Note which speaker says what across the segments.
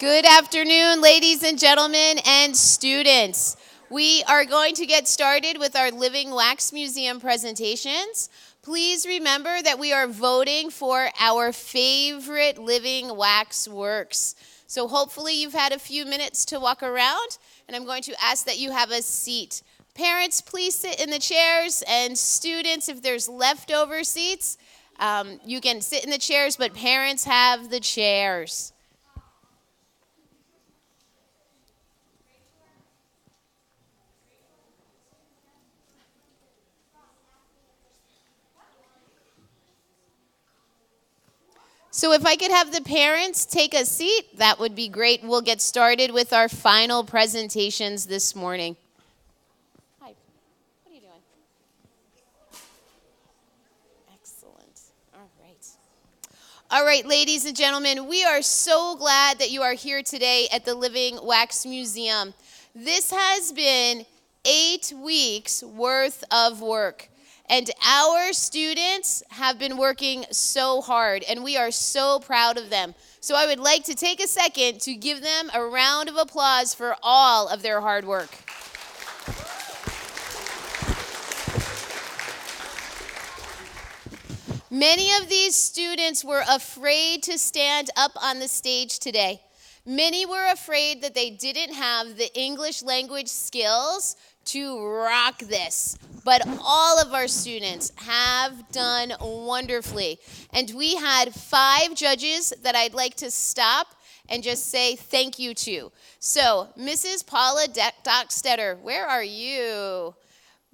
Speaker 1: Good afternoon, ladies and gentlemen and students. We are going to get started with our Living Wax Museum presentations. Please remember that we are voting for our favorite living wax works. So hopefully you've had a few minutes to walk around, and I'm going to ask that you have a seat. Parents, please sit in the chairs, and students, if there's leftover seats, you can sit in the chairs, but parents have the chairs. So if I could have the parents take a seat, that would be great. We'll get started with our final presentations this morning. Hi, what are you doing? Excellent. All right, ladies and gentlemen, we are so glad that you are here today at the Living Wax Museum. This has been 8 weeks worth of work. And our students have been working so hard, and we are so proud of them. So I would like to take a second to give them a round of applause for all of their hard work. Many of these students were afraid to stand up on the stage today. Many were afraid that they didn't have the English language skills to rock this. But all of our students have done wonderfully. And we had 5 judges that I'd like to stop and just say thank you to. So, Mrs. Paula Dockstetter, where are you?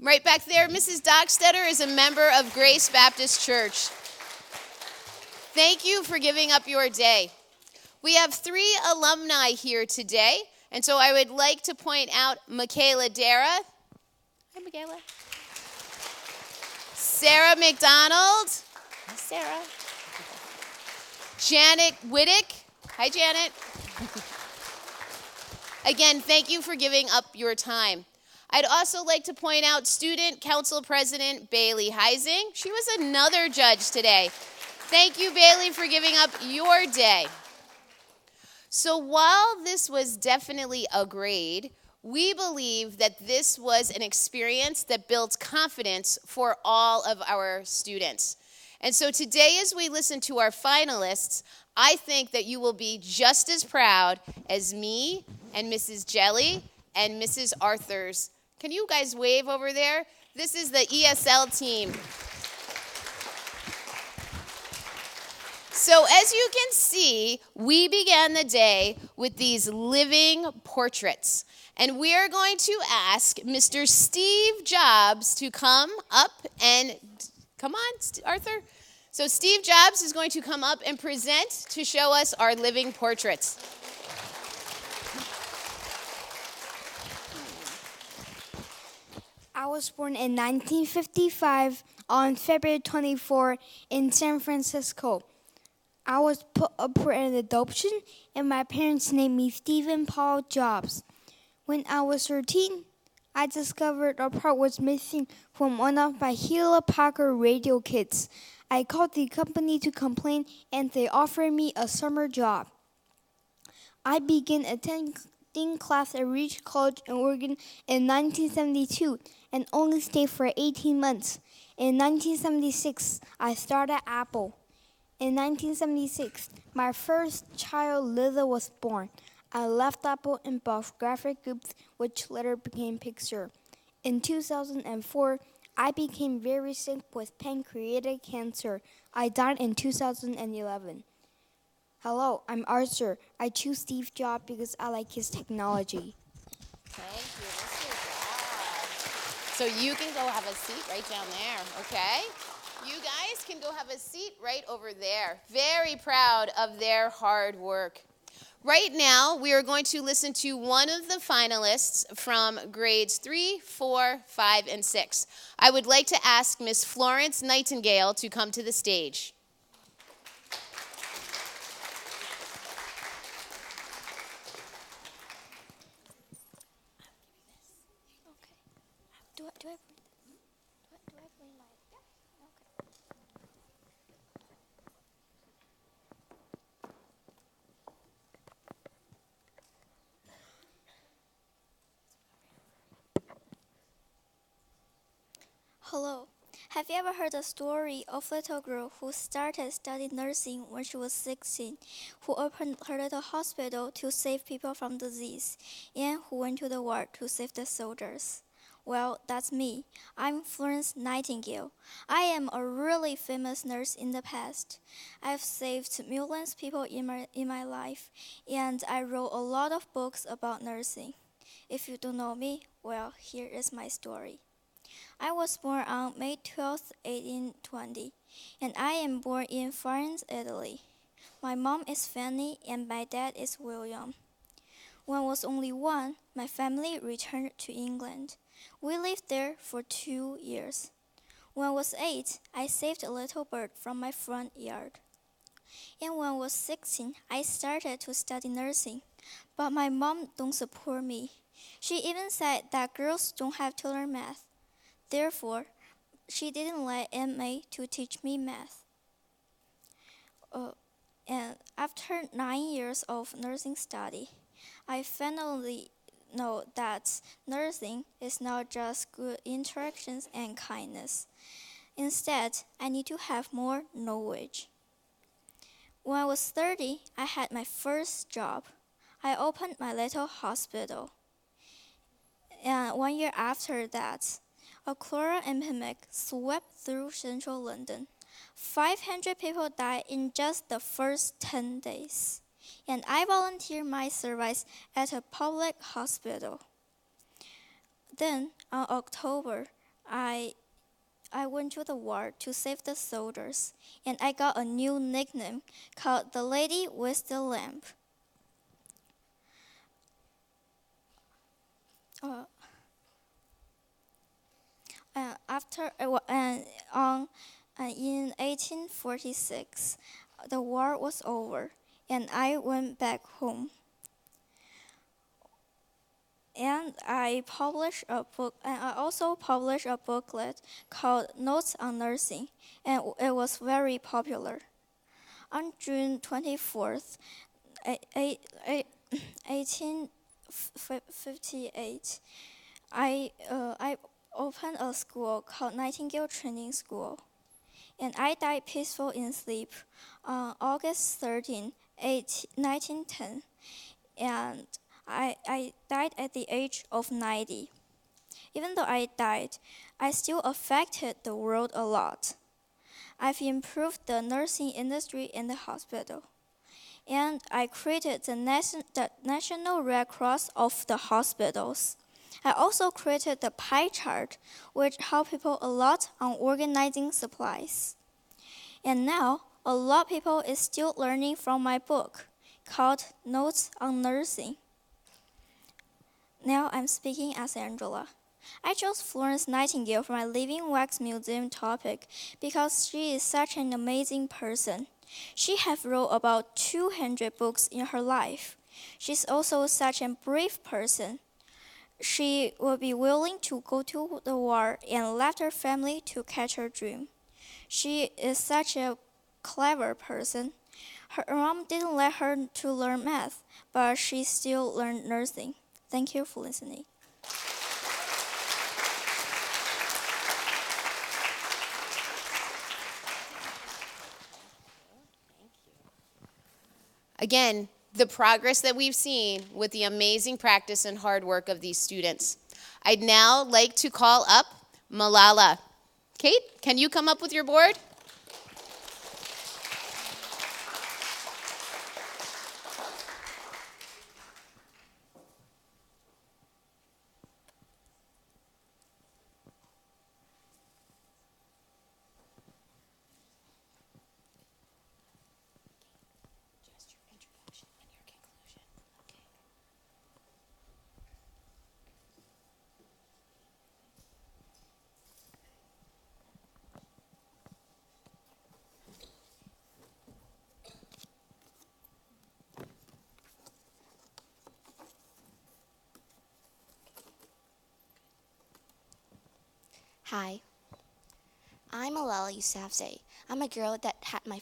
Speaker 1: Right back there, Mrs. Dockstetter is a member of Grace Baptist Church. Thank you for giving up your day. We have 3 alumni here today, and so I would like to point out Michaela Dara. Hi, Michaela. Sarah McDonald. Hi, Sarah. Janet Whittick. Hi, Janet. Again, thank you for giving up your time. I'd also like to point out Student Council President Bailey Heising. She was another judge today. Thank you, Bailey, for giving up your day. So while this was definitely a grade, we believe that this was an experience that built confidence for all of our students. And so today, as we listen to our finalists, I think that you will be just as proud as me and Mrs. Jelly and Mrs. Arthurs. Can you guys wave over there? This is the ESL team. So as you can see, we began the day with these living portraits. And we are going to ask Mr. Steve Jobs to come up and, come on, Arthur. So Steve Jobs is going to come up and present to show us our living portraits.
Speaker 2: I was born in 1955 on February 24 in San Francisco. I was put up for an adoption, and my parents named me Stephen Paul Jobs. When I was 13, I discovered a part was missing from one of my Hewlett Packard radio kits. I called the company to complain, and they offered me a summer job. I began attending class at Regis College in Oregon in 1972 and only stayed for 18 months. In 1976, I started at Apple. In 1976, my first child, Lisa, was born. I left Apple and bought Graphic Groups, which later became Pixar. In 2004, I became very sick with pancreatic cancer. I died in 2011. Hello, I'm Arthur. I choose Steve Jobs because I like his technology.
Speaker 1: Thank you, Mr. Jobs. So you can go have a seat right down there, okay? You guys can go have a seat right over there. Very proud of their hard work. Right now, we are going to listen to one of the finalists from grades 3, 4, 5, and 6. I would like to ask Miss Florence Nightingale to come to the stage.
Speaker 2: Do I bring my...
Speaker 3: Hello. Have you ever heard the story of a little girl who started studying nursing when she was 16, who opened her little hospital to save people from disease, and who went to the war to save the soldiers? Well, that's me. I'm Florence Nightingale. I am a really famous nurse in the past. I've saved millions of people in my life, and I wrote a lot of books about nursing. If you don't know me, well, here is my story. I was born on May 12, 1820, and I am born in Florence, Italy. My mom is Fanny and my dad is William. When I was only one, my family returned to England. We lived there for 2 years. When I was 8, I saved a little bird from my front yard. And when I was 16, I started to study nursing, but my mom don't support me. She even said that girls don't have to learn math. Therefore, she didn't let Aunt May to teach me math. And after 9 years of nursing study, I finally know that nursing is not just good interactions and kindness. Instead, I need to have more knowledge. When I was 30, I had my first job. I opened my little hospital. And 1 year after that, a cholera epidemic swept through central London. 500 people died in just the first 10 days. And I volunteered my service at a public hospital. Then, in October, I went to the war to save the soldiers, and I got a new nickname called the Lady with the Lamp. In 1846, the war was over, and I went back home. And I published a book, and I also published a booklet called Notes on Nursing, and it was very popular. On June 24th, 1858, I opened a school called Nightingale Training School, and I died peaceful in sleep on August 13, 1910, and I died at the age of 90. Even though I died, I still affected the world a lot. I've improved the nursing industry in the hospital, and I created the National Red Cross of the hospitals. I also created the pie chart, which helped people a lot on organizing supplies. And now, a lot of people is still learning from my book, called Notes on Nursing. Now I'm speaking as Angela. I chose Florence Nightingale for my Living Wax Museum topic because she is such an amazing person. She has wrote about 200 books in her life. She's also such a brave person. She will be willing to go to the war and left her family to catch her dream. She is such a clever person. Her mom didn't let her to learn math, but she still learned nursing. Thank you for listening.
Speaker 1: Again, the progress that we've seen with the amazing practice and hard work of these students. I'd now like to call up Malala. Kate, can you come up with your board?
Speaker 4: Hi, I'm Malala Yousafzai. I'm a girl that had I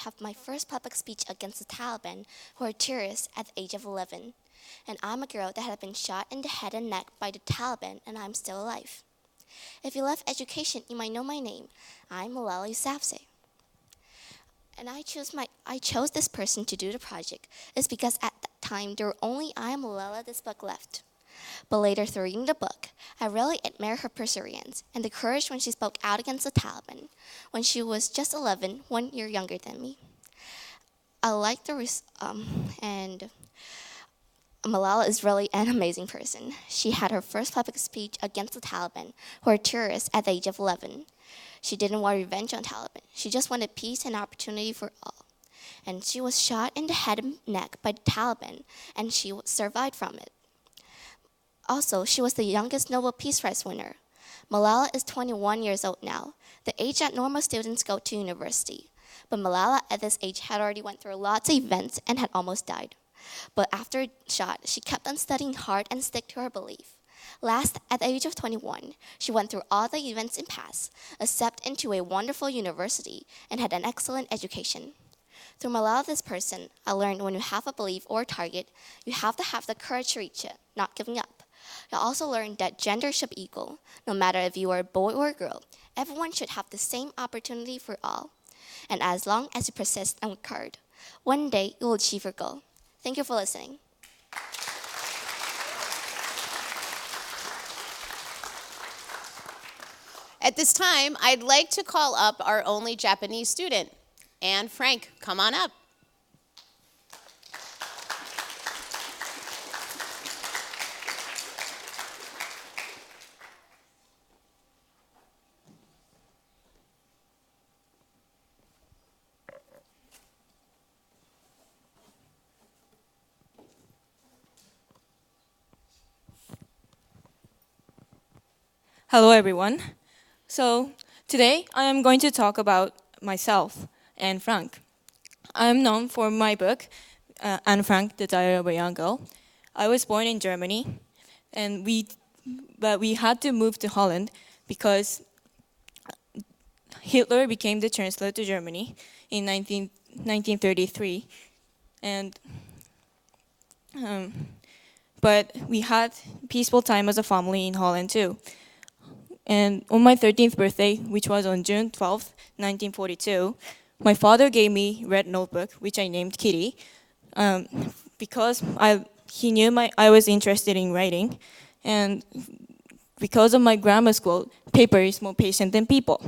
Speaker 4: have my first public speech against the Taliban, who are terrorists, at the age of 11. And I'm a girl that had been shot in the head and neck by the Taliban, and I'm still alive. If you love education, you might know my name. I'm Malala Yousafzai. And I chose this person to do the project is because at that time there were only I am Malala this book left. But later through reading the book, I really admire her perseverance and the courage when she spoke out against the Taliban when she was just 11, 1 year younger than me. I like and Malala is really an amazing person. She had her first public speech against the Taliban, who are terrorists, at the age of 11. She didn't want revenge on Taliban. She just wanted peace and opportunity for all. And she was shot in the head and neck by the Taliban, and she survived from it. Also, she was the youngest Nobel Peace Prize winner. Malala is 21 years old now, the age that normal students go to university. But Malala at this age had already went through lots of events and had almost died. But after shot, she kept on studying hard and stick to her belief. Last, at the age of 21, she went through all the events and passed, accepted into a wonderful university, and had an excellent education. Through Malala, this person, I learned when you have a belief or a target, you have to have the courage to reach it, not giving up. I also learned that gender should be equal. No matter if you are a boy or a girl, everyone should have the same opportunity for all. And as long as you persist and work hard, one day you will achieve your goal. Thank you for listening.
Speaker 1: At this time, I'd like to call up our only Japanese student, Anne Frank. Come on up.
Speaker 5: Hello, everyone. So today I am going to talk about myself, Anne Frank. I am known for my book, Anne Frank, The Diary of a Young Girl. I was born in Germany, but we had to move to Holland because Hitler became the chancellor to Germany in 1933, and but we had peaceful time as a family in Holland too. And on my 13th birthday, which was on June 12th, 1942, my father gave me a red notebook, which I named Kitty, because he knew I was interested in writing, and because of my grammar school, paper is more patient than people.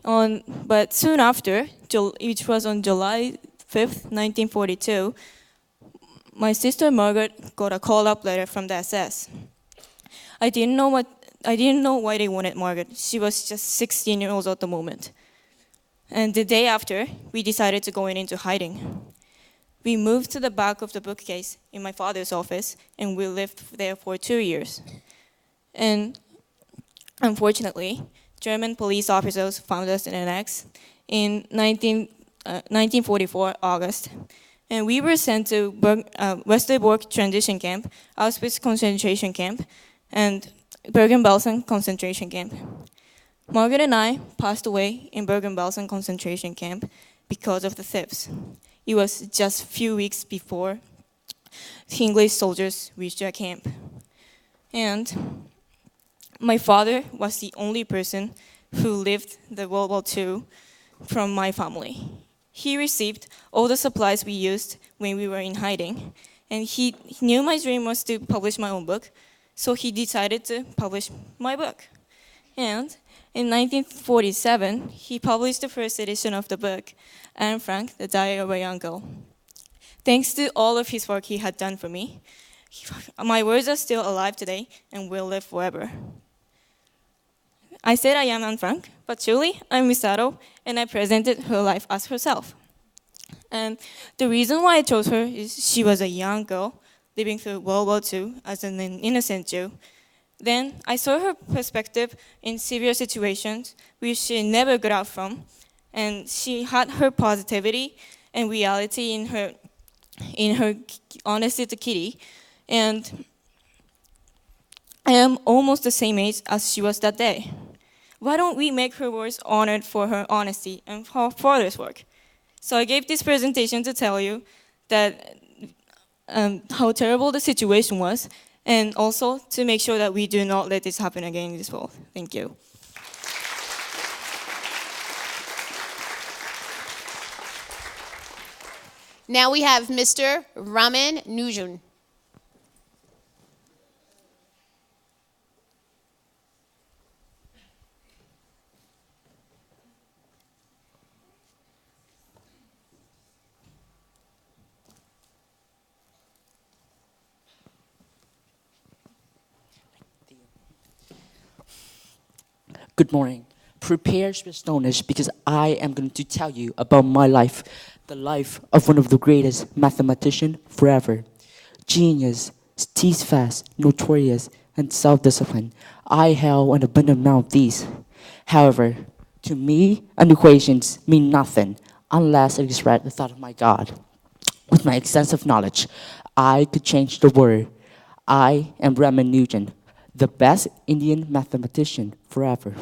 Speaker 5: But soon after, which was on July 5th, 1942, my sister Margaret got a call-up letter from the SS. I didn't know why they wanted Margaret. She was just 16 years old at the moment. And the day after, we decided to go into hiding. We moved to the back of the bookcase in my father's office, and we lived there for 2 years. And unfortunately, German police officers found us in an annex in 1944 August. And we were sent to Westerbork transition camp, Auschwitz concentration camp, and Bergen-Belsen concentration camp. Margaret and I passed away in Bergen-Belsen concentration camp because of the thieves. It was just a few weeks before the English soldiers reached our camp. And my father was the only person who lived the World War II from my family. He received all the supplies we used when we were in hiding, and he knew my dream was to publish my own book, so he decided to publish my book. And in 1947, he published the first edition of the book, Anne Frank, The Diary of a Young Girl. Thanks to all of his work he had done for me, my words are still alive today and will live forever. I said I am Anne Frank, but truly I'm Misato, and I presented her life as herself. And the reason why I chose her is she was a young girl living through World War II as an innocent Jew. Then I saw her perspective in severe situations which she never got out from, and she had her positivity and reality in her honesty to Kitty. And I am almost the same age as she was that day. Why don't we make her words honored for her honesty and her father's work? So I gave this presentation to tell you that how terrible the situation was, and also to make sure that we do not let this happen again in this world. Thank you.
Speaker 1: Now we have Mr. Raman Nujun.
Speaker 6: Good morning. Prepare your stoners because I am going to tell you about my life, the life of one of the greatest mathematicians forever. Genius, steadfast, notorious, and self-disciplined. I held an abundant amount of these. However, to me, an equations mean nothing unless it express the thought of my God. With my extensive knowledge, I could change the world. I am Raman Nujin, the best Indian mathematician forever.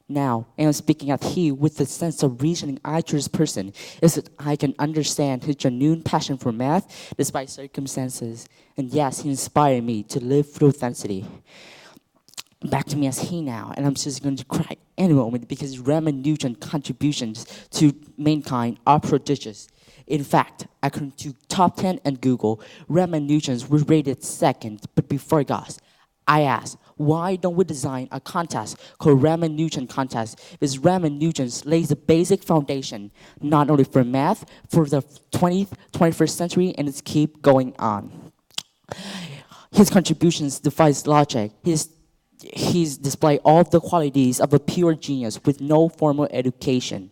Speaker 6: Now, I am speaking at he with the sense of reasoning I choose person is that I can understand his genuine passion for math despite circumstances. And yes, he inspired me to live through authenticity. Back to me as he now, and I'm just going to cry any moment because Raman Nujin's contributions to mankind are prodigious. In fact, according to Top 10 and Google, Raman Nujin's was rated second, but before God, I asked, why don't we design a contest called Raman Nujin Contest? Because Raman Nujin lays the basic foundation, not only for math, for the 20th, 21st century, and it's keep going on. His contributions defies logic. He's display all the qualities of a pure genius with no formal education.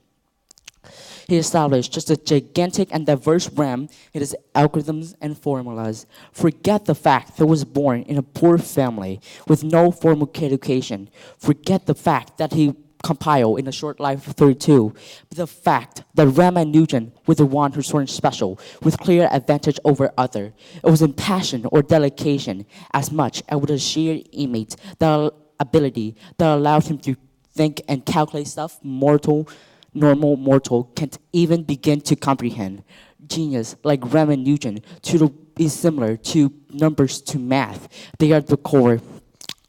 Speaker 6: He established just a gigantic and diverse realm in his algorithms and formulas. Forget the fact that he was born in a poor family with no formal education. Forget the fact that he compiled in a short life of 32. But the fact that Raman Nujin was the one who scored special with clear advantage over other. It was in passion or delegation as much as with a sheer innate ability that allowed him to think and calculate stuff normal mortal can't even begin to comprehend. Genius, like Raman Nujin, is similar to numbers to math. They are the core.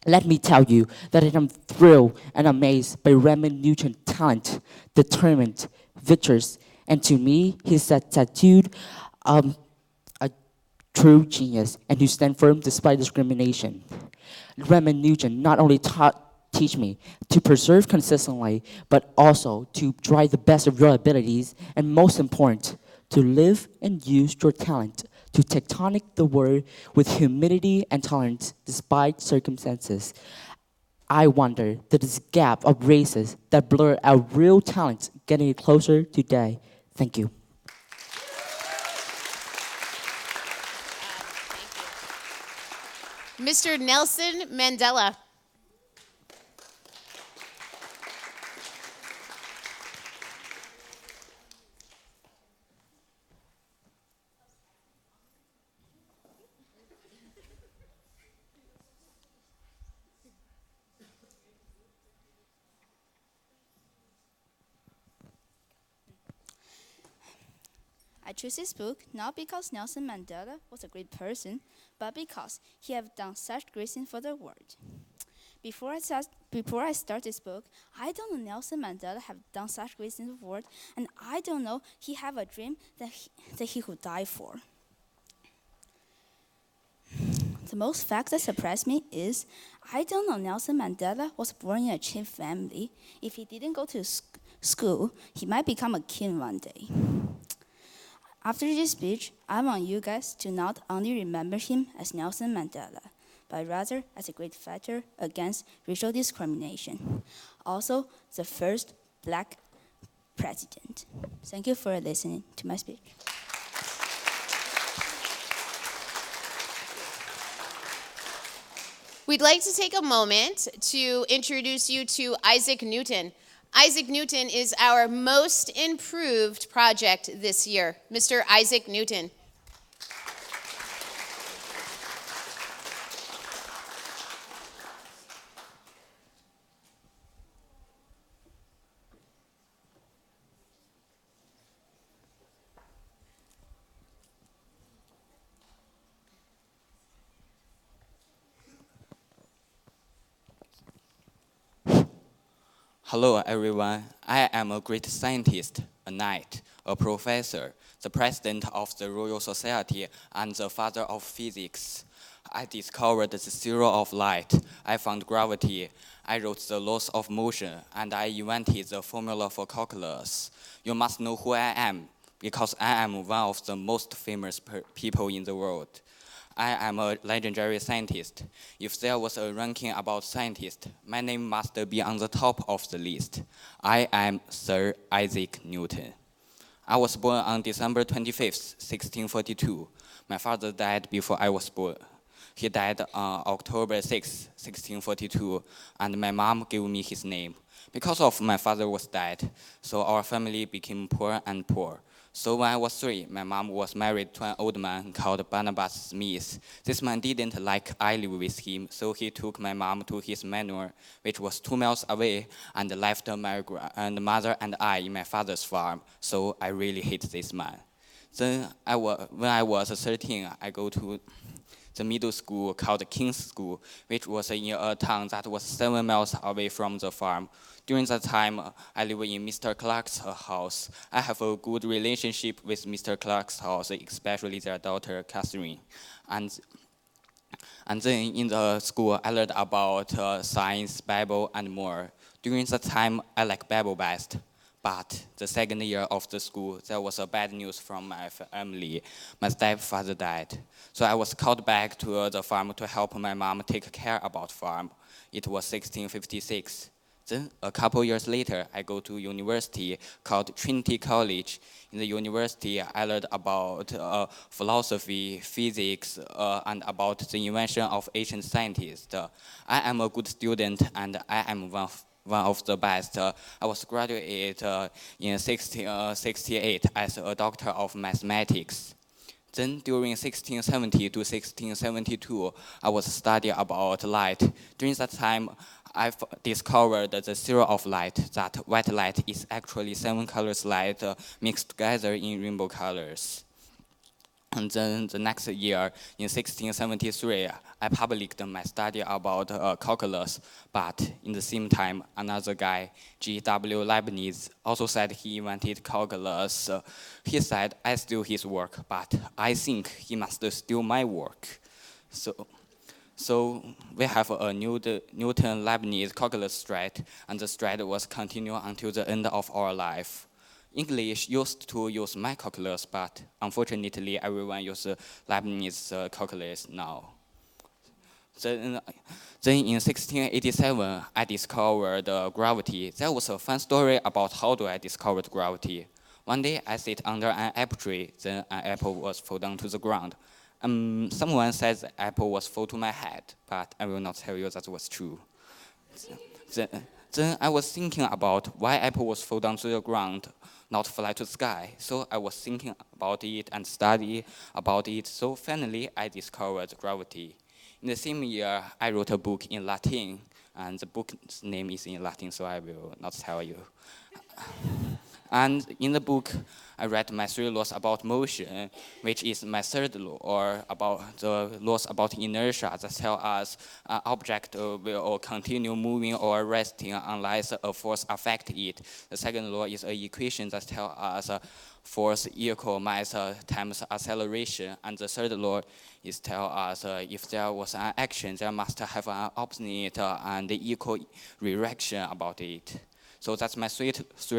Speaker 6: Let me tell you that I am thrilled and amazed by Raman Nujin's talent, determined, virtuous, and to me, he's a tattooed, a true genius, and who stand firm despite discrimination. Raman Nujin not only teach me to preserve consistently, but also to drive the best of your abilities, and most important, to live and use your talent to tectonic the world with humility and tolerance despite circumstances. I wonder that this gap of races that blur our real talents getting closer today. Thank you.
Speaker 1: Mr. Nelson Mandela.
Speaker 7: I chose this book not because Nelson Mandela was a great person, but because he have done such great things for the world. Before I start this book, I don't know Nelson Mandela have done such great things for the world, and I don't know he have a dream that he could die for. The most fact that surprised me is I don't know Nelson Mandela was born in a chief family. If he didn't go to school, he might become a king one day. After this speech, I want you guys to not only remember him as Nelson Mandela, but rather as a great fighter against racial discrimination. Also, the first black president. Thank you for listening to my speech.
Speaker 1: We'd like to take a moment to introduce you to Isaac Newton. Isaac Newton is our most improved project this year. Mr. Isaac Newton.
Speaker 8: Hello, everyone. I am a great scientist, a knight, a professor, the president of the Royal Society, and the father of physics. I discovered the theory of light. I found gravity. I wrote the laws of motion, and I invented the formula for calculus. You must know who I am, because I am one of the most famous people in the world. I am a legendary scientist. If there was a ranking about scientists, my name must be on the top of the list. I am Sir Isaac Newton. I was born on December 25th, 1642. My father died before I was born. He died on October 6, 1642, and my mom gave me his name. Because of my father was dead, so our family became poor and poor. So when I was 3, my mom was married to an old man called Barnabas Smith. This man didn't like I live with him, so he took my mom to his manor, which was 2 miles away, and left my mother and I in my father's farm. So I really hate this man. Then when I was 13, I go to the middle school called King's School, which was in a town that was 7 miles away from the farm. During that time, I live in Mr. Clark's house. I have a good relationship with Mr. Clark's house, especially their daughter, Catherine. And then in the school, I learned about science, Bible, and more. During that time, I like Bible best. But the second year of the school, there was a bad news from my family. My stepfather died. So I was called back to the farm to help my mom take care about farm. It was 1656. Then a couple years later, I go to university called Trinity College. In the university, I learned about philosophy, physics, and about the invention of ancient scientists. I am a good student, and I am one of the best. I was graduated in 1668 as a doctor of mathematics. Then during 1670 to 1672, I was studying about light. During that time, I discovered the theory of light, that white light is actually 7 colors light mixed together in rainbow colors. And then the next year, in 1673, I published my study about calculus, but in the same time, another guy, G.W. Leibniz, also said he invented calculus. He said, I steal his work, but I think he must steal my work. So we have a Newton-Leibniz calculus thread, and the thread was continued until the end of our life. English used to use my calculus, but unfortunately, everyone uses Leibniz calculus now. Then in 1687, I discovered gravity. There was a fun story about how do I discover gravity. One day, I sit under an apple tree, then an apple was fall down to the ground. Someone said the apple was fall to my head, but I will not tell you that was true. Then I was thinking about why apple was fall down to the ground, not fly to the sky. So I was thinking about it and study about it. So finally, I discovered gravity. In the same year, I wrote a book in Latin, and the book's name is in Latin, so I will not tell you. And in the book, I read my 3 laws about motion, which is my 3rd law, or about the laws about inertia that tell us an object will continue moving or resting unless a force affects it. The 2nd law is an equation that tells us force equal mass times acceleration. And the 3rd law is tell us if there was an action, there must have an opposite and equal reaction about it. So that's my 3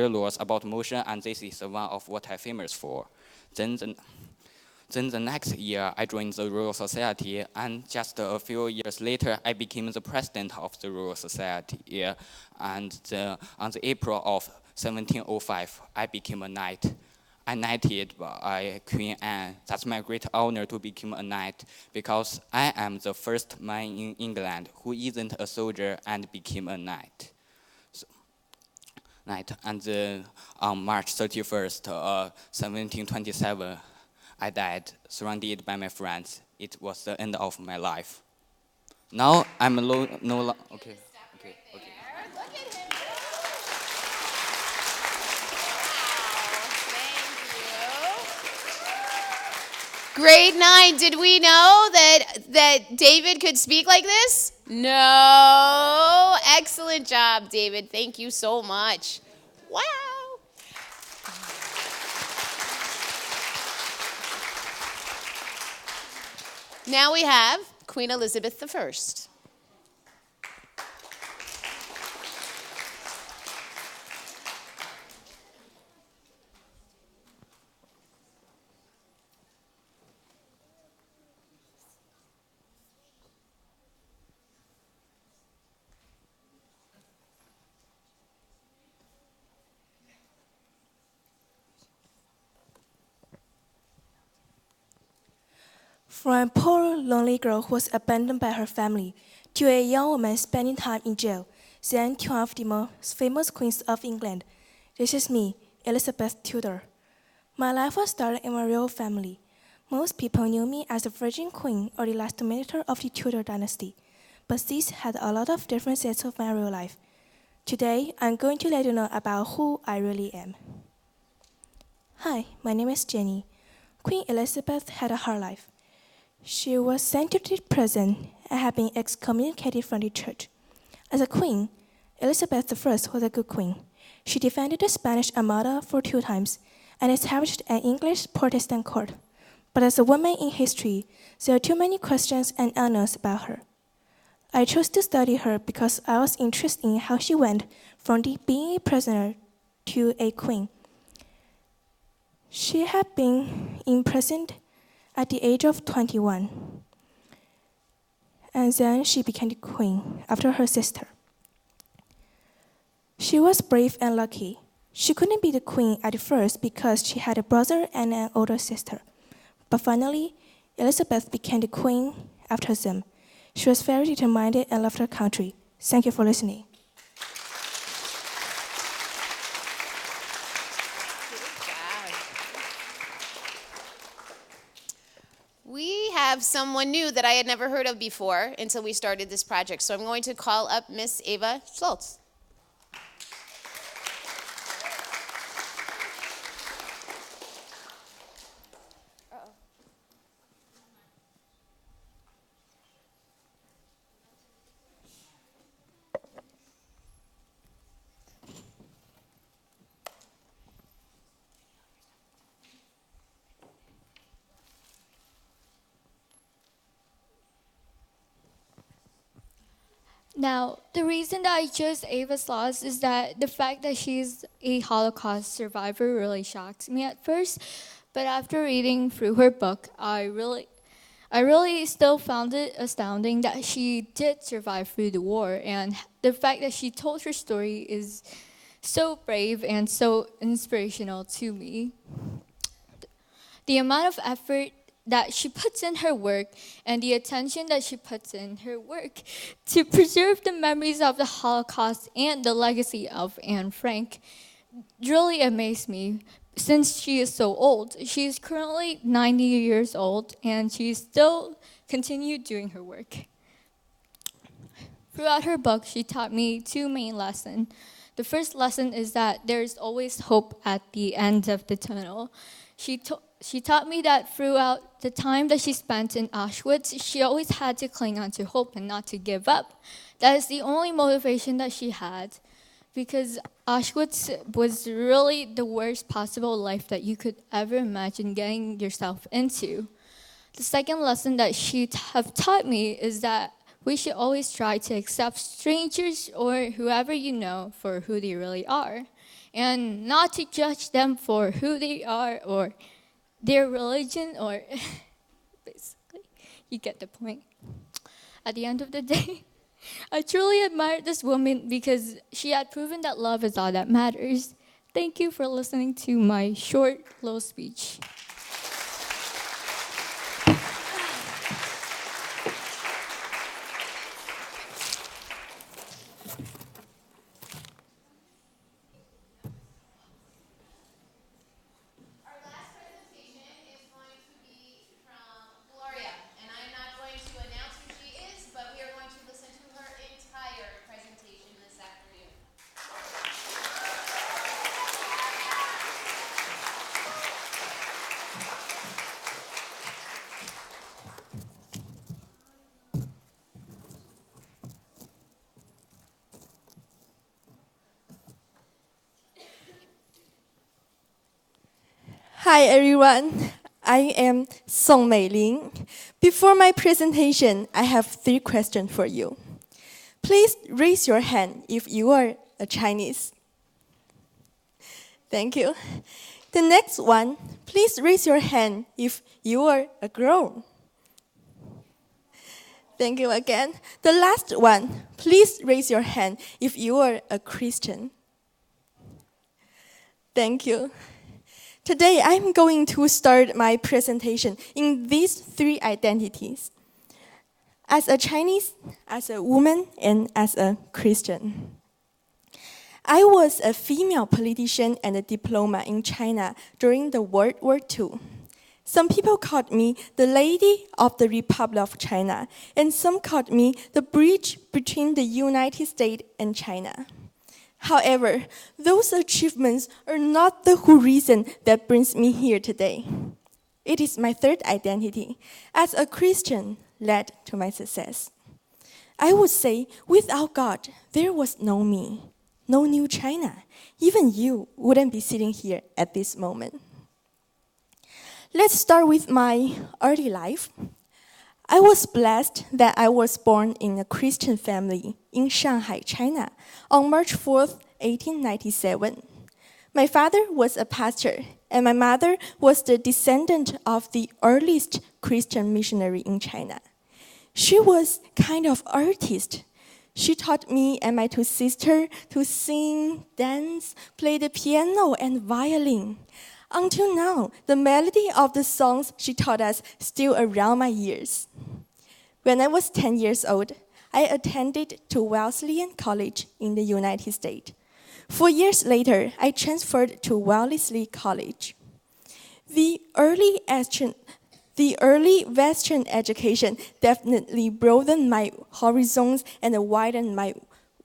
Speaker 8: laws about motion, and this is one of what I'm famous for. Then the next year, I joined the Royal Society, and just a few years later, I became the president of the Royal Society. And on the April of 1705, I became a knight. I knighted by Queen Anne. That's my great honor to become a knight, because I am the first man in England who isn't a soldier and became a knight. And on March 31st, 1727, I died, surrounded by my friends. It was the end of my life. Now I'm alone. Okay.
Speaker 1: Grade 9, did we know that David could speak like this? No. Excellent job, David. Thank you so much. Wow. Now we have Queen Elizabeth I.
Speaker 9: From a poor, lonely girl who was abandoned by her family to a young woman spending time in jail, then to one of the most famous queens of England. This is me, Elizabeth Tudor. My life was started in a royal family. Most people knew me as the Virgin Queen or the last minister of the Tudor dynasty, but these had a lot of differences of my real life. Today, I'm going to let you know about who I really am. Hi, my name is Jenny. Queen Elizabeth had a hard life. She was sent to the prison and had been excommunicated from the church. As a queen, Elizabeth I was a good queen. She defended the Spanish Armada for 2 times and established an English Protestant court. But as a woman in history, there are too many questions and unknowns about her. I chose to study her because I was interested in how she went from being a prisoner to a queen. She had been imprisoned at the age of 21, and then she became the queen after her sister. She was brave and lucky. She couldn't be the queen at first because she had a brother and an older sister. But finally, Elizabeth became the queen after them. She was very determined and loved her country. Thank you for listening.
Speaker 1: We have someone new that I had never heard of before until we started this project. So I'm going to call up Miss Ava Schultz.
Speaker 10: Now, the reason that I chose Ava Sloss is that the fact that she's a Holocaust survivor really shocks me at first, but after reading through her book, I really still found it astounding that she did survive through the war, and the fact that she told her story is so brave and so inspirational to me. The amount of effort that she puts in her work and the attention that she puts in her work to preserve the memories of the Holocaust and the legacy of Anne Frank really amazed me since she is so old. She is currently 90 years old and she still continued doing her work. Throughout her book, she taught me 2 main lessons. The first lesson is that there is always hope at the end of the tunnel. She taught me that throughout the time that she spent in Auschwitz, she always had to cling on to hope and not to give up. That is the only motivation that she had, because Auschwitz was really the worst possible life that you could ever imagine getting yourself into. The second lesson that she have taught me is that we should always try to accept strangers or whoever you know for who they really are, and not to judge them for who they are or their religion, or basically, you get the point. At the end of the day, I truly admired this woman because she had proven that love is all that matters. Thank you for listening to my short, little speech.
Speaker 9: Hi everyone, I am Song Meiling. Before my presentation, I have 3 questions for you. Please raise your hand if you are a Chinese. Thank you. The next one, please raise your hand if you are a girl. Thank you again. The last one, please raise your hand if you are a Christian. Thank you. Today, I'm going to start my presentation in these 3 identities: as a Chinese, as a woman, and as a Christian. I was a female politician and a diploma in China during the World War II. Some people called me the Lady of the Republic of China, and some called me the bridge between the United States and China. However, those achievements are not the whole reason that brings me here today. It is my 3rd identity, as a Christian, led to my success. I would say, without God, there was no me, no new China. Even you wouldn't be sitting here at this moment. Let's start with my early life. I was blessed that I was born in a Christian family in Shanghai, China, on March 4th, 1897. My father was a pastor, and my mother was the descendant of the earliest Christian missionary in China. She was kind of artist. She taught me and my 2 sisters to sing, dance, play the piano and violin. Until now, the melody of the songs she taught us still around my ears. When I was 10 years old, I attended to Wesleyan College in the United States. 4 years later, I transferred to Wellesley College. The early Western education definitely broadened my horizons and widened my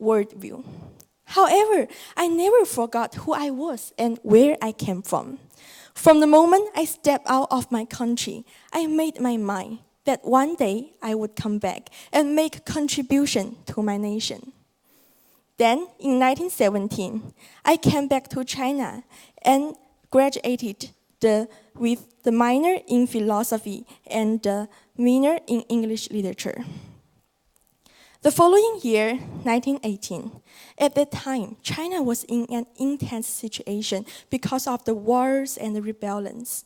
Speaker 9: worldview. However, I never forgot who I was and where I came from. From the moment I stepped out of my country, I made my mind that one day I would come back and make a contribution to my nation. Then, in 1917, I came back to China and graduated with the minor in philosophy and the minor in English literature. The following year, 1918, at that time, China was in an intense situation because of the wars and the rebellions.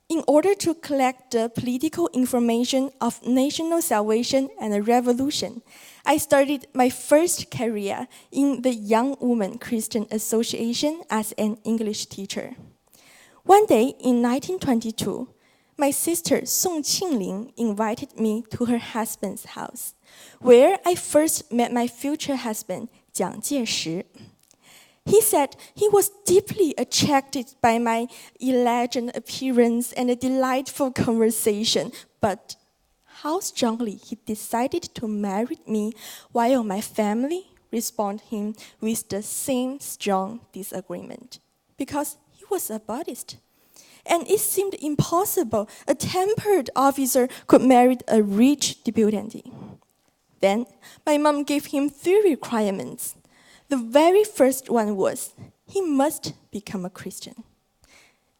Speaker 9: In order to collect the political information of national salvation and the revolution, I started my first career in the Young Women Christian Association as an English teacher. One day in 1922, my sister Song Qingling invited me to her husband's house, where I first met my future husband, Jiang Jieshi. He said he was deeply attracted by my elegant appearance and a delightful conversation, but how strongly he decided to marry me while my family responded him with the same strong disagreement, because he was a Buddhist. And it seemed impossible a tempered officer could marry a rich debutante. Then, my mom gave him 3 requirements. The very first one was, he must become a Christian.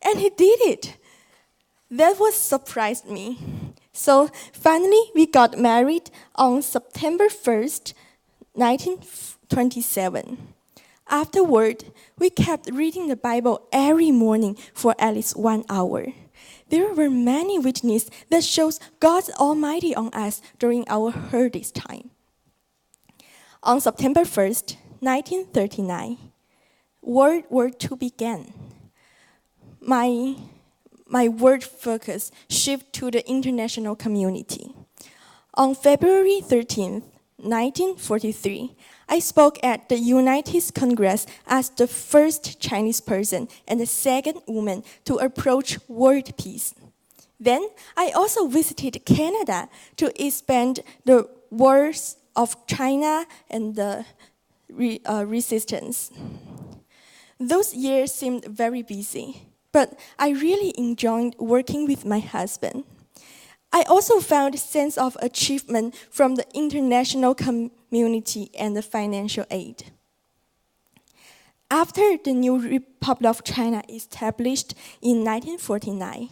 Speaker 9: And he did it. That was surprised me. So finally, we got married on September 1st, 1927. Afterward, we kept reading the Bible every morning for at least 1 hour. There were many witnesses that shows God's Almighty on us during our hardest time. On September 1st, 1939, World War II began. My world focus shifted to the international community. On February 13th, 1943, I spoke at the United Congress as the first Chinese person and the second woman to approach world peace. Then, I also visited Canada to expand the wars of China and the resistance. Those years seemed very busy, but I really enjoyed working with my husband. I also found a sense of achievement from the international community and the financial aid. After the new Republic of China established in 1949,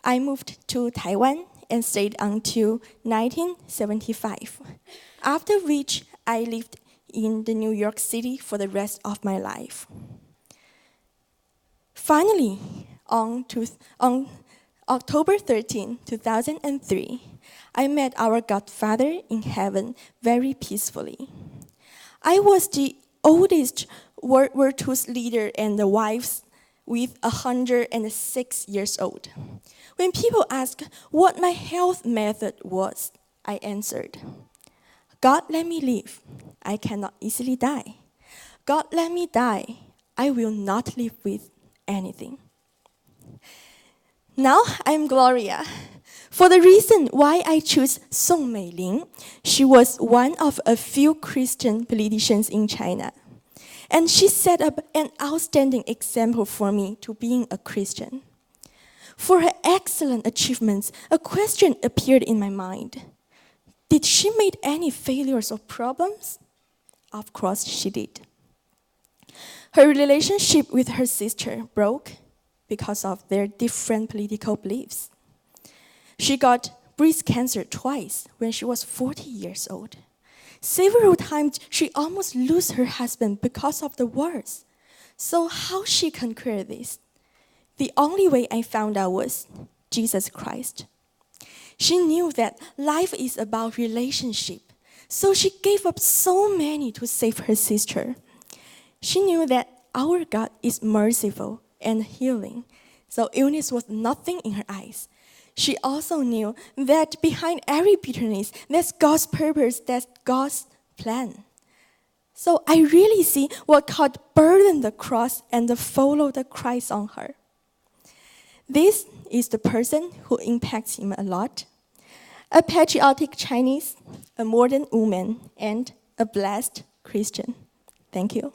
Speaker 9: I moved to Taiwan and stayed until 1975, after which I lived in the New York City for the rest of my life. Finally, on October 13, 2003, I met our Godfather in heaven very peacefully. I was the oldest World War II leader and the wife with 106 years old. When people asked what my health method was, I answered, God let me live. I cannot easily die. God let me die. I will not live with anything. Now I'm Gloria. For the reason why I choose Song Meiling, she was one of a few Christian politicians in China. And she set up an outstanding example for me to being a Christian. For her excellent achievements, a question appeared in my mind. Did she make any failures or problems? Of course she did. Her relationship with her sister broke because of their different political beliefs. She got breast cancer twice when she was 40 years old. Several times she almost lost her husband because of the wars. So how she conquered this? The only way I found out was Jesus Christ. She knew that life is about relationship, so she gave up so many to save her sister. She knew that our God is merciful and healing, so illness was nothing in her eyes. She also knew that behind every bitterness, there's God's purpose, that's God's plan. So I really see what God burdened the cross and followed the Christ on her. This is the person who impacts him a lot. A patriotic Chinese, a modern woman, and a blessed Christian. Thank you.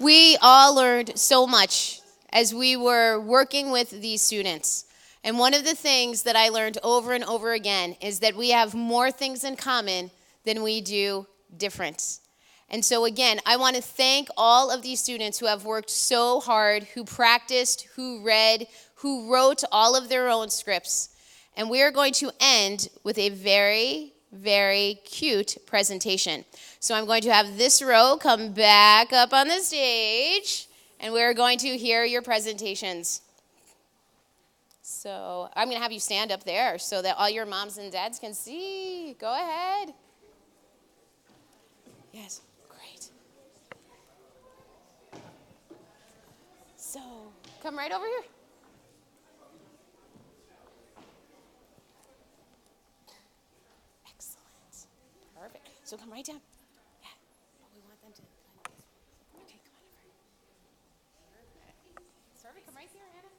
Speaker 1: We all learned so much as we were working with these students. And one of the things that I learned over and over again is that we have more things in common than we do different. And so again, I want to thank all of these students who have worked so hard, who practiced, who read, who wrote all of their own scripts. And we are going to end with a very, very cute presentation. So I'm going to have this row come back up on the stage, and we're going to hear your presentations. So I'm going to have you stand up there so that all your moms and dads can see. Go ahead. Yes, great. So come right over here. Excellent. Perfect. So come right down. Yeah. We want them to. Okay, come on over. Sorry, come right here, Anna.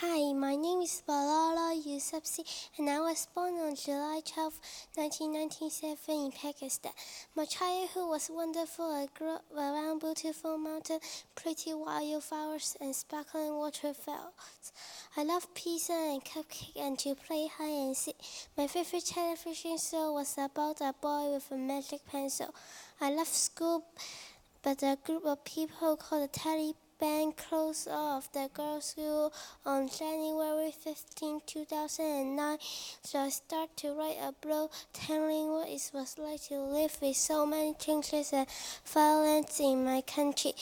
Speaker 11: Hi, my name is Balala Yousafzai, and I was born on July 12, 1997 in Pakistan. My childhood was wonderful. I grew up around beautiful mountains, pretty wildflowers, and sparkling waterfalls. I love pizza and cupcake and to play hide and seek. My favorite television show was about a boy with a magic pencil. I love school, but a group of people called the Taliban closed off the girls' school on January 15, 2009. So I started to write a blog telling what it was like to live with so many changes and violence in my country.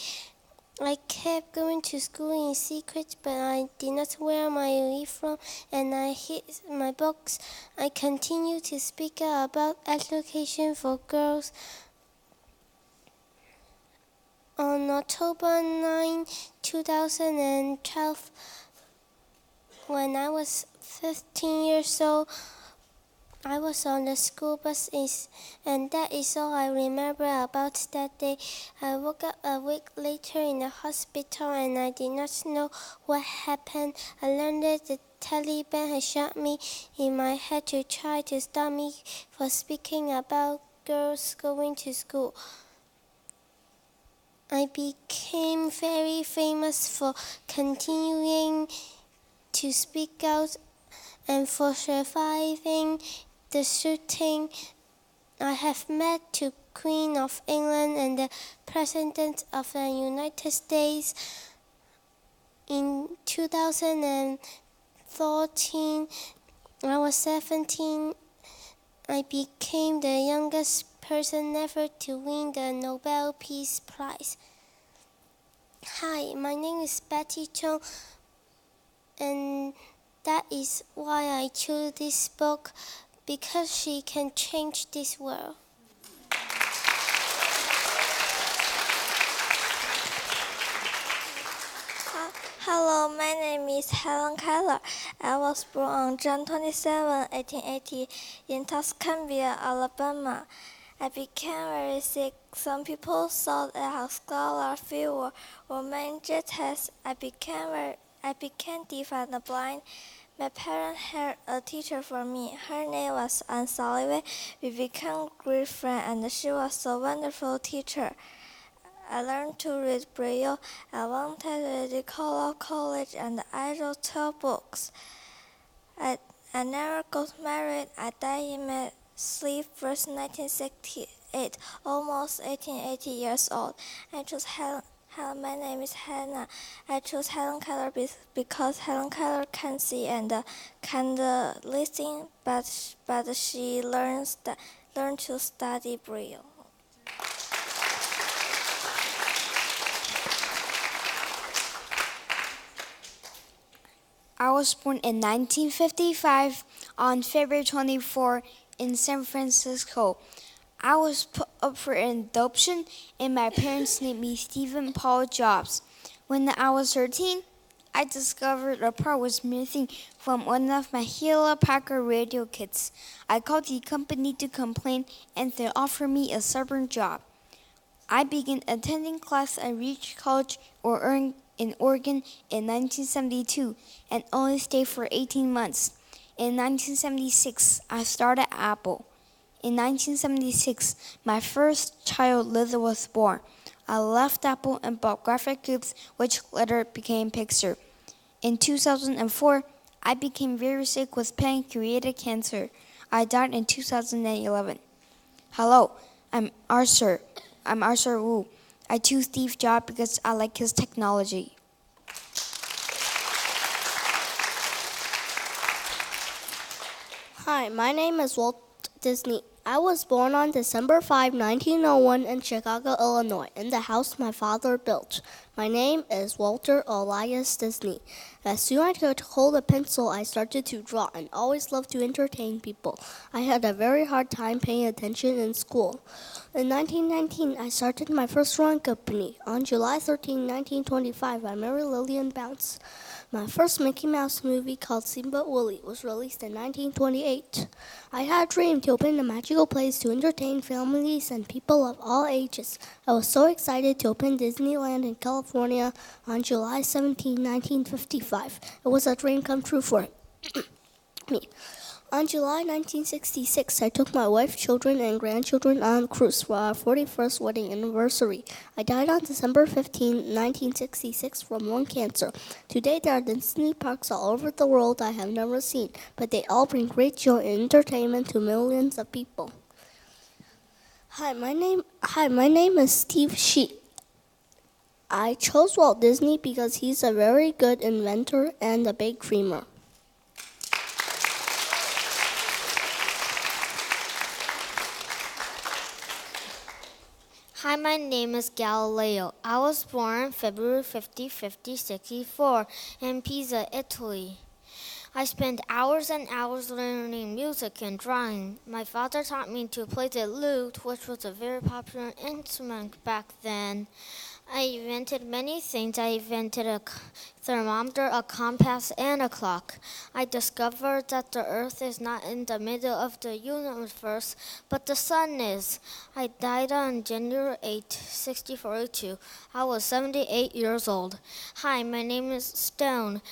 Speaker 11: I kept going to school in secret, but I did not wear my uniform and I hid my books. I continued to speak out about education for girls. On October 9, 2012, when I was 15 years old, I was on the school bus, and that is all I remember about that day. I woke up a week later in the hospital, and I did not know what happened. I learned that the Taliban had shot me in my head to try to stop me from speaking about girls going to school. I became very famous for continuing to speak out and for surviving the shooting. I have met the Queen of England and the President of the United States. In 2014, I was 17. I became the youngest person ever to win the Nobel Peace Prize. Hi, my name is Betty Chung, and that is why I chose this book, because she can change this world.
Speaker 3: Hello, my name is Helen Keller. I was born on June 27, 1880 in Tuscaloosa, Alabama. I became very sick. Some people thought I had scarlet fever or meningitis. I became deaf and blind. My parents hired a teacher for me. Her name was Anne Sullivan. We became great friends, and she was a wonderful teacher. I learned to read Braille. I wanted to read color college, and I wrote 12 books. I never got married. I died in my sleep first 1968, almost 80 years old. I chose Helen. My name is Hannah. I chose Helen Keller because Helen Keller can see and can listen, but she learned to study Braille.
Speaker 2: I was born in 1955 on February 24 in San Francisco. I was put up for adoption, and my parents named me Stephen Paul Jobs. When I was 13, I discovered a part was missing from one of my Hewlett Packard radio kits. I called the company to complain, and they offered me a stubborn job. I began attending class at Reach College in Oregon in 1972 and only stayed for 18 months. In 1976, I started Apple. In 1976, my first child, Lily, was born. I left Apple and bought Graphic Groups, which later became Pixar. In 2004, I became very sick with pancreatic cancer. I died in 2011. Hello, I'm Arthur Wu. I choose Steve Jobs because I like his technology.
Speaker 12: Hi, my name is Walt Disney. I was born on December 5, 1901 in Chicago, Illinois, in the house my father built. My name is Walter Elias Disney. As soon as I could hold a pencil, I started to draw and always loved to entertain people. I had a very hard time paying attention in school. In 1919, I started my first drawing company. On July 13, 1925, I married Lillian Bounce. My first Mickey Mouse movie called Steamboat Willie was released in 1928. I had a dream to open a magical place to entertain families and people of all ages. I was so excited to open Disneyland in California on July 17, 1955. It was a dream come true for me. On July 1966, I took my wife, children, and grandchildren on a cruise for our 41st wedding anniversary. I died on December 15, 1966 from lung cancer. Today, there are Disney parks all over the world I have never seen, but they all bring great joy and entertainment to millions of people. Hi, my name is Steve Sheet. I chose Walt Disney because he's a very good inventor and a big dreamer.
Speaker 13: Hi, my name is Galileo. I was born February 50, 1964 in Pisa, Italy. I spent hours and hours learning music and drawing. My father taught me to play the lute, which was a very popular instrument back then. I invented many things. I invented a thermometer, a compass, and a clock. I discovered that the Earth is not in the middle of the universe, but the sun is. I died on January 8, 1642. I was 78 years old. Hi, my name is Stone.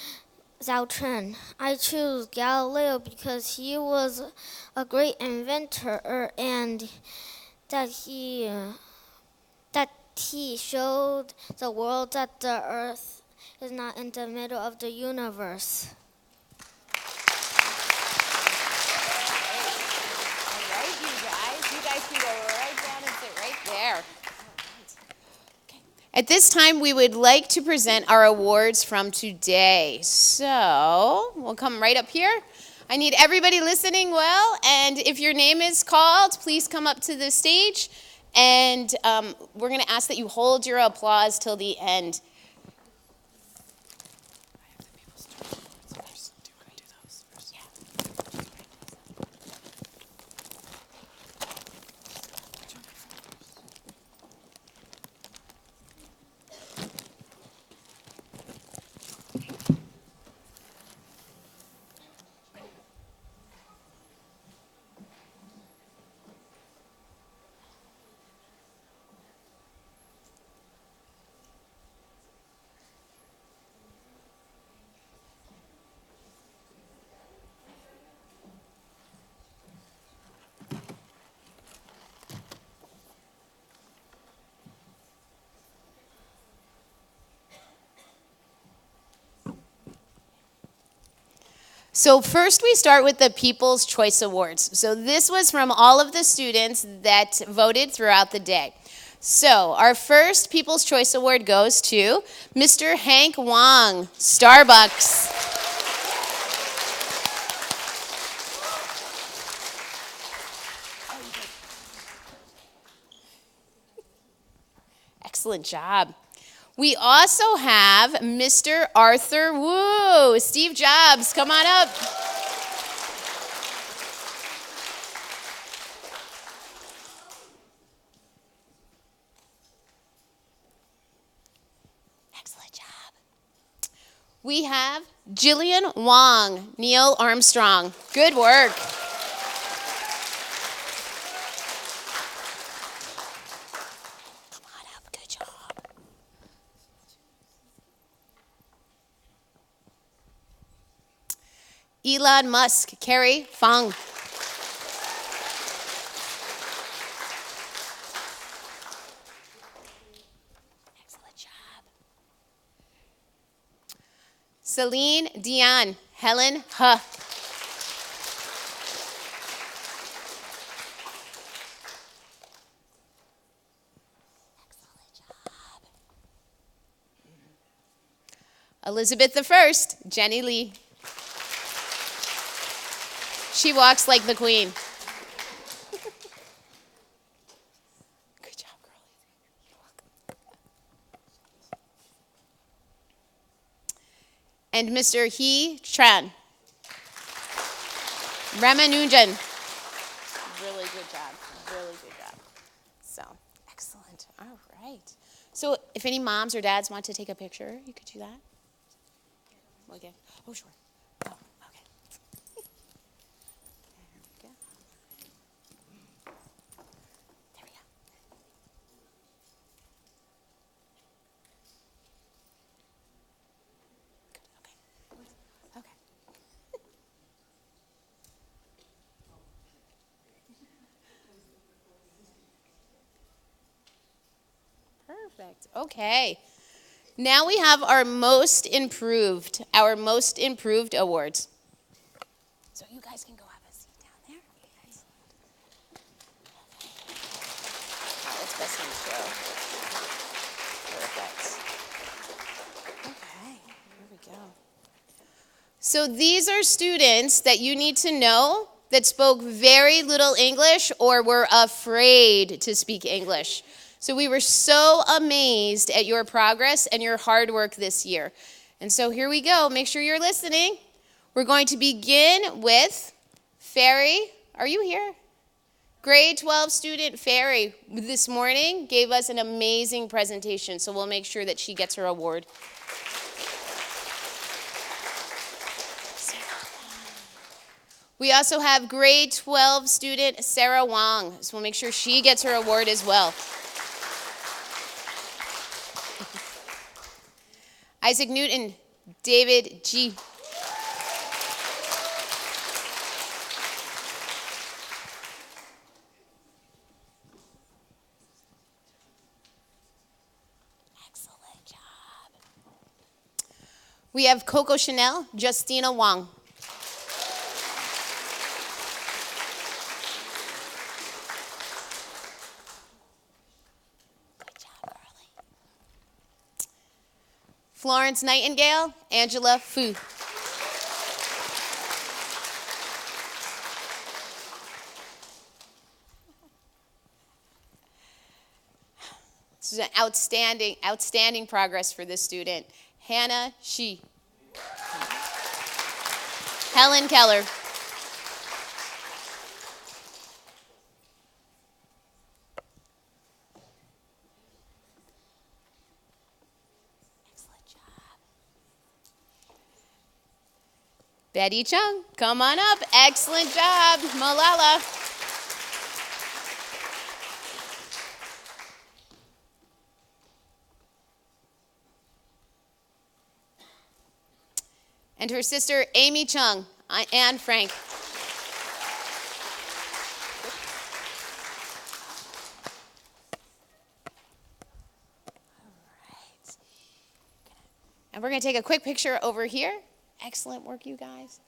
Speaker 13: Zhao Chen. I choose Galileo because he was a great inventor and that he showed the world that the earth is not in the middle of the universe.
Speaker 1: All right, you guys. You guys can go right down and sit right there. At this time, we would like to present our awards from today. So we'll come right up here. I need everybody listening well, and if your name is called, please come up to the stage, and we're going to ask that you hold your applause till the end. So first we start with the People's Choice Awards. So this was from all of the students that voted throughout the day. So our first People's Choice Award goes to Mr. Hank Wong, Starbucks. Excellent job. We also have Mr. Arthur Wu. Steve Jobs, come on up. Excellent job. We have Jillian Wong, Neil Armstrong. Good work. Elon Musk, Carrie Fong. Excellent job. Celine Dion, Helen Huh. Excellent job. Elizabeth I, Jenny Lee. She walks like the queen. Good job, girlie. You're welcome. And Mr. He Tran. Ramanujan. Really good job. Really good job. So, excellent. All right. So, if any moms or dads want to take a picture, you could do that. Okay. Oh, sure. Perfect. Okay. Now we have our most improved awards. So you guys can go have a seat down there. That's best in the show. Perfect. Okay, here we go. So these are students that you need to know that spoke very little English or were afraid to speak English. So we were so amazed at your progress and your hard work this year. And so here we go. Make sure you're listening. We're going to begin with Ferry. Are you here? Grade 12 student Ferry this morning gave us an amazing presentation. So we'll make sure that she gets her award. We also have grade 12 student Sarah Wong. So we'll make sure she gets her award as well. Isaac Newton, David G. We have Coco Chanel, Justina Wong. Florence Nightingale, Angela Fu. This is an outstanding progress for this student. Hannah Shi. Helen Keller. Betty Chung, come on up. Excellent job, Malala. And her sister, Amy Chung, Anne Frank. And we're going to take a quick picture over here. Excellent work, you guys.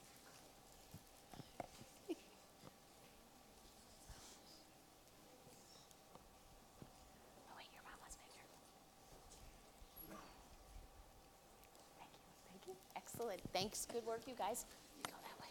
Speaker 1: Excellent. Thanks. Good work, you guys. Go that way.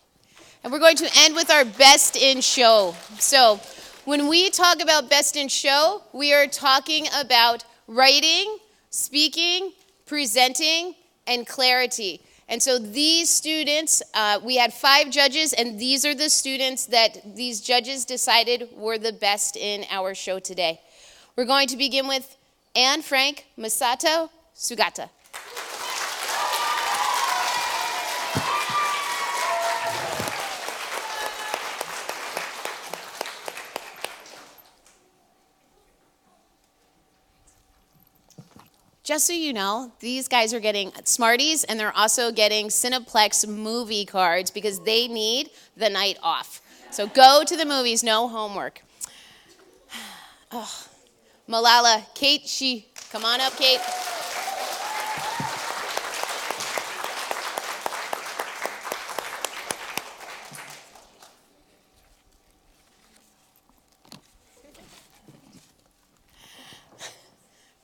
Speaker 1: And we're going to end with our best in show. So when we talk about best in show, we are talking about writing, speaking, presenting, and clarity. And so these students, we had 5 judges, and these are the students that these judges decided were the best in our show today. We're going to begin with Anne Frank, Masato Sugata. Just so you know, these guys are getting Smarties, and they're also getting Cineplex movie cards because they need the night off. So go to the movies, no homework. Oh. Malala, Kate Shi. Come on up, Kate.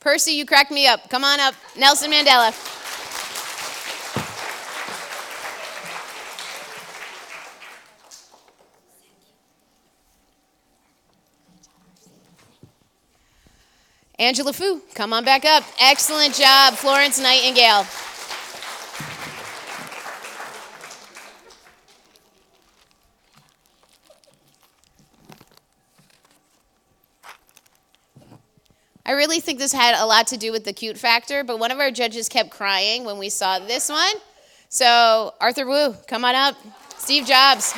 Speaker 1: Percy, you cracked me up. Come on up. Nelson Mandela. Angela Fu, come on back up. Excellent job, Florence Nightingale. I really think this had a lot to do with the cute factor, but one of our judges kept crying when we saw this one. So Arthur Wu, come on up. Steve Jobs.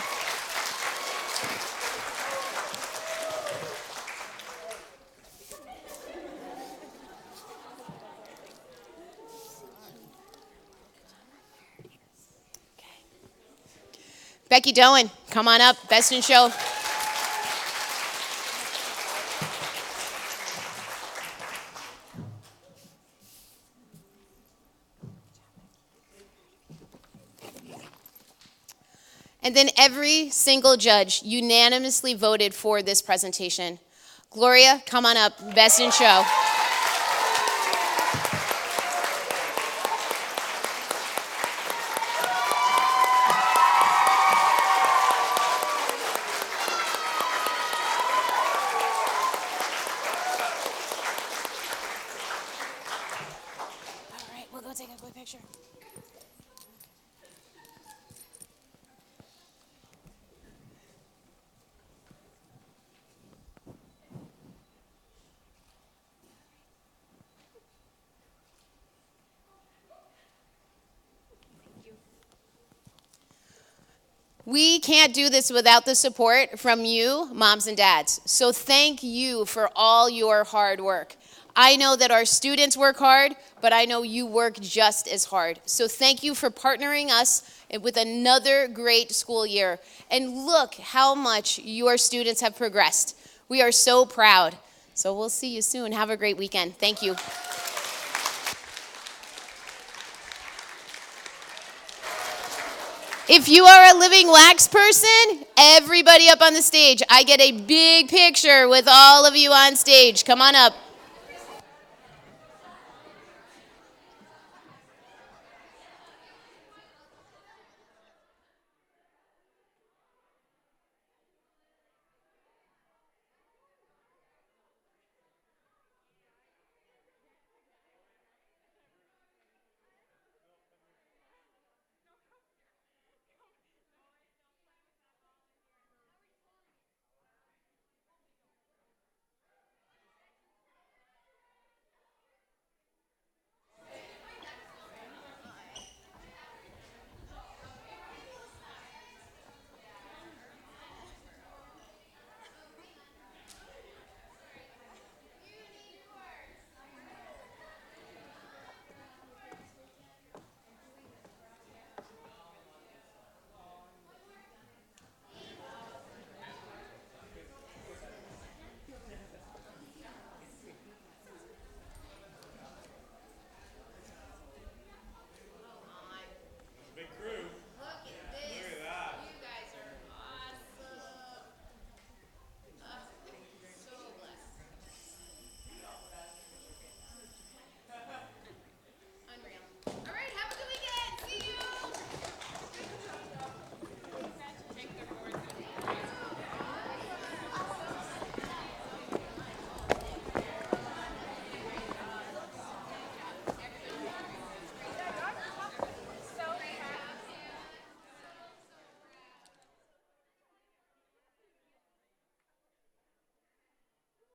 Speaker 1: Becky Doan, come on up. Best in show. And then every single judge unanimously voted for this presentation. Gloria, come on up. Best in show. All right, we'll go take a quick picture. We can't do this without the support from you, moms and dads. So thank you for all your hard work. I know that our students work hard, but I know you work just as hard. So thank you for partnering us with another great school year. And look how much your students have progressed. We are so proud. So we'll see you soon. Have a great weekend. Thank you. If you are a living wax person, everybody up on the stage. I get a big picture with all of you on stage. Come on up.